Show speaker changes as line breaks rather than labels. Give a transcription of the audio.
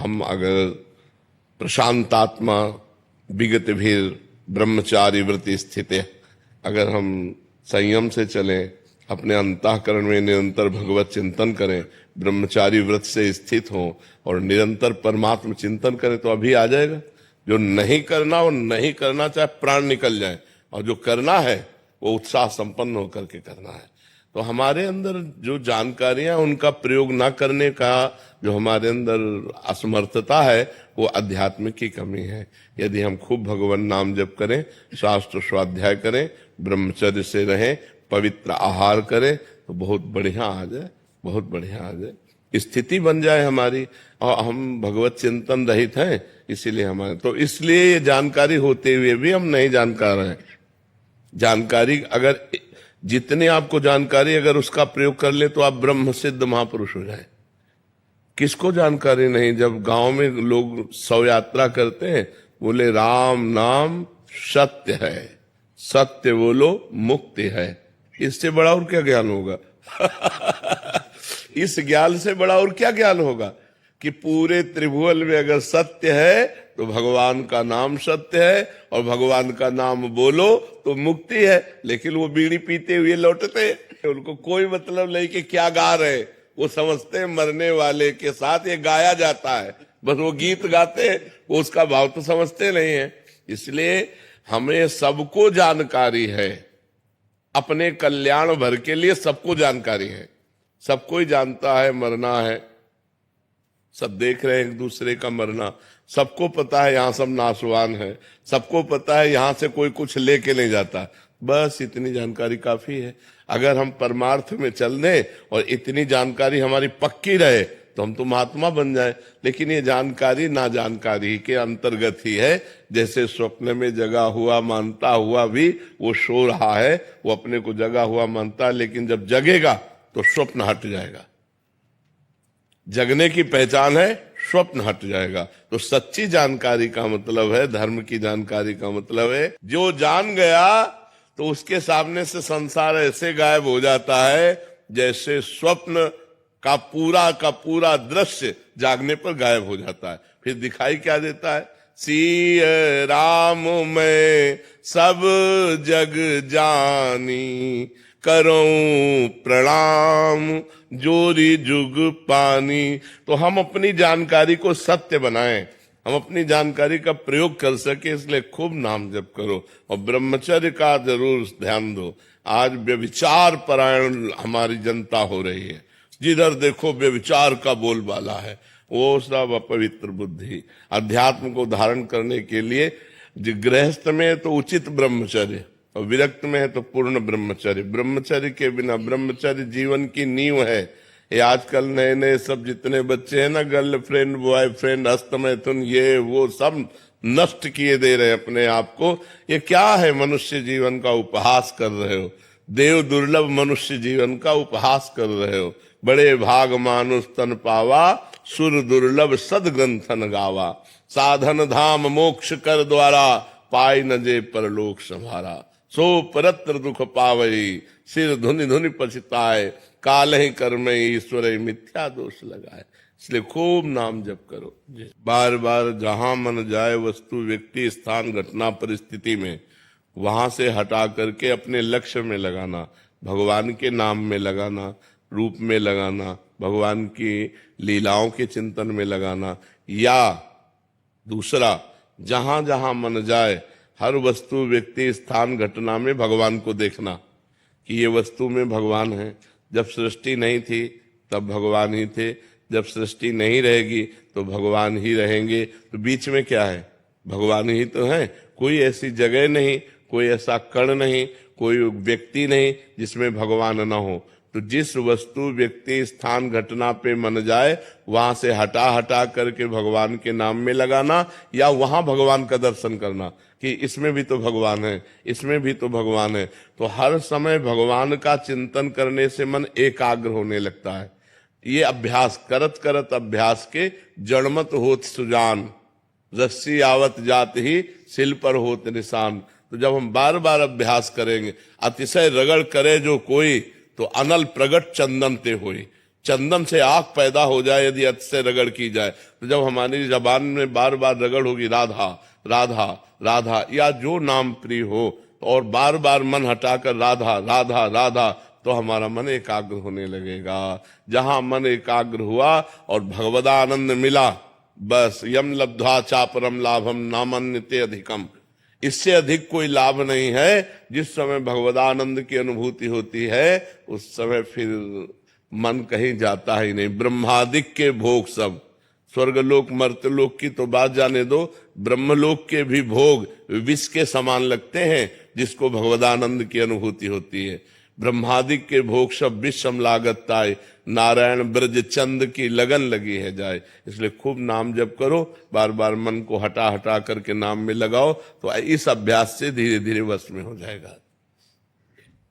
हम अगर प्रशांतात्मा विगत भीर ब्रह्मचारी व्रति स्थित, अगर हम संयम से चलें, अपने अंतःकरण में निरंतर भगवत चिंतन करें, ब्रह्मचारी व्रत से स्थित हों और निरंतर परमात्मा चिंतन करें तो अभी आ जाएगा। जो नहीं करना वो नहीं करना, चाहे प्राण निकल जाए, और जो करना है वो उत्साह संपन्न होकर के करना है। तो हमारे अंदर जो जानकारियां उनका प्रयोग ना करने का जो हमारे अंदर असमर्थता है वो अध्यात्म की कमी है। यदि हम खूब भगवान नाम जप करें, शास्त्र स्वाध्याय करें, ब्रह्मचर्य से रहें, पवित्र आहार करें तो बहुत बढ़िया आ जाए, बहुत बढ़िया आ जाए, स्थिति बन जाए हमारी। और हम भगवत चिंतन रहित हैं, इसीलिए हमारे, तो इसलिए ये जानकारी होते हुए भी हम नहीं जानकार हैं। जानकारी अगर जितने आपको जानकारी अगर उसका प्रयोग कर ले तो आप ब्रह्म सिद्ध महापुरुष हो जाए। किसको जानकारी नहीं? जब गांव में लोग शव यात्रा करते हैं, बोले राम नाम सत्य है, सत्य बोलो मुक्ति है। इससे बड़ा और क्या ज्ञान होगा? इस ज्ञान से बड़ा और क्या ज्ञान होगा कि पूरे त्रिभुवन में अगर सत्य है तो भगवान का नाम सत्य है, और भगवान का नाम बोलो तो मुक्ति है। लेकिन वो बीड़ी पीते हुए लौटते, उनको कोई मतलब नहीं कि क्या गा रहे, वो समझते हैं मरने वाले के साथ ये गाया जाता है, बस वो गीत गाते, वो उसका भाव तो समझते नहीं है। इसलिए हमें सबको जानकारी है, अपने कल्याण भर के लिए सबको जानकारी है। सबको ही जानता है मरना है, सब देख रहे हैं एक दूसरे का मरना, सबको पता है यहाँ सब नाशवान है, सबको पता है यहाँ से कोई कुछ लेके नहीं जाता। बस इतनी जानकारी काफी है। अगर हम परमार्थ में चल दें और इतनी जानकारी हमारी पक्की रहे तो हम तो महात्मा बन जाए। लेकिन ये जानकारी ना जानकारी के अंतर्गत ही है। जैसे स्वप्न में जगा हुआ मानता हुआ भी वो सो रहा है, वो अपने को जगा हुआ मानता है, लेकिन जब जगेगा तो स्वप्न हट जाएगा। जगने की पहचान है, स्वप्न हट जाएगा। तो सच्ची जानकारी का मतलब है, धर्म की जानकारी का मतलब है, जो जान गया तो उसके सामने से संसार ऐसे गायब हो जाता है जैसे स्वप्न का पूरा दृश्य जागने पर गायब हो जाता है। फिर दिखाई क्या देता है? सिय राम मैं सब जग जानी, करूं प्रणाम जोरी जुग पानी। तो हम अपनी जानकारी को सत्य बनाएं, हम अपनी जानकारी का प्रयोग कर सके, इसलिए खूब नाम जप करो और ब्रह्मचर्य का जरूर ध्यान दो। आज व्यभिचार परायण हमारी जनता हो रही है, जिधर देखो व्यभिचार का बोलबाला है। वो सब अपवित्र बुद्धि। अध्यात्म को धारण करने के लिए गृहस्थ में तो उचित ब्रह्मचर्य, और विरक्त में है तो पूर्ण ब्रह्मचर्य। ब्रह्मचर्य के बिना, ब्रह्मचर्य जीवन की नींव है। ये आजकल नए नए सब जितने बच्चे हैं ना, गर्लफ्रेंड बॉयफ्रेंड हस्तमैथुन ये वो सब नष्ट किए दे रहे हैं अपने आप को। ये क्या है? मनुष्य जीवन का उपहास कर रहे हो, देव दुर्लभ मनुष्य जीवन का उपहास कर रहे हो। बड़े भाग मानुष तन पावा, सुर दुर्लभ सदग्रंथन गावा। साधन धाम मोक्ष कर द्वारा, पाई न जे परलोक संभारा। सो परत्र दुख पावई, सिर धुनि धुनि पछताए। काल ही कर्म ईश्वर मिथ्या दोष लगाए। इसलिए खूब नाम जप करो। बार बार जहां मन जाए वस्तु व्यक्ति स्थान घटना परिस्थिति में वहां से हटा करके अपने लक्ष्य में लगाना, भगवान के नाम में लगाना, रूप में लगाना, भगवान की लीलाओं के चिंतन में लगाना। या दूसरा, जहां जहां मन जाए हर वस्तु व्यक्ति स्थान घटना में भगवान को देखना कि ये वस्तु में भगवान है। जब सृष्टि नहीं थी तब भगवान ही थे, जब सृष्टि नहीं रहेगी तो भगवान ही रहेंगे। तो बीच में क्या है? भगवान ही तो है। कोई ऐसी जगह नहीं, कोई ऐसा कण नहीं, कोई व्यक्ति नहीं जिसमें भगवान न हो। तो जिस वस्तु व्यक्ति स्थान घटना पे मन जाए वहां से हटा हटा करके भगवान के नाम में लगाना, या वहां भगवान का दर्शन करना कि इसमें भी तो भगवान है, इसमें भी तो भगवान है। तो हर समय भगवान का चिंतन करने से मन एकाग्र होने लगता है। ये अभ्यास करत करत अभ्यास के जड़मत होत सुजान, रस्सी आवत जात ही सिल पर होत निशान। तो जब हम बार बार अभ्यास करेंगे, अतिशय रगड़ करे जो कोई तो अनल प्रगट चंदन ते होई। चंदन से आग पैदा हो जाए यदि अत से रगड़ की जाए, तो जब हमारी जबान में बार बार रगड़ होगी राधा राधा राधा, या जो नाम प्रिय हो, और बार बार मन हटाकर राधा राधा राधा, तो हमारा मन एकाग्र होने लगेगा। जहां मन एकाग्र हुआ और भगवदानंद मिला, बस यम लब्ध्वा चापरम लाभम नामन्यते अधिकम, इससे अधिक कोई लाभ नहीं है। जिस समय भगवदानंद की अनुभूति होती है उस समय फिर मन कहीं जाता ही नहीं। ब्रह्मादिक के भोग सब, स्वर्गलोक मर्त्यलोक की तो बात जाने दो, ब्रह्मलोक के भी भोग विष के समान लगते हैं जिसको भगवदानंद की अनुभूति होती है। ब्रह्मादिक के भोग सब विषम लागत ताय, नारायण ब्रज चंद की लगन लगी है जाए। इसलिए खूब नाम जप करो, बार बार मन को हटा हटा करके नाम में लगाओ, तो इस अभ्यास से धीरे धीरे वश में हो जाएगा।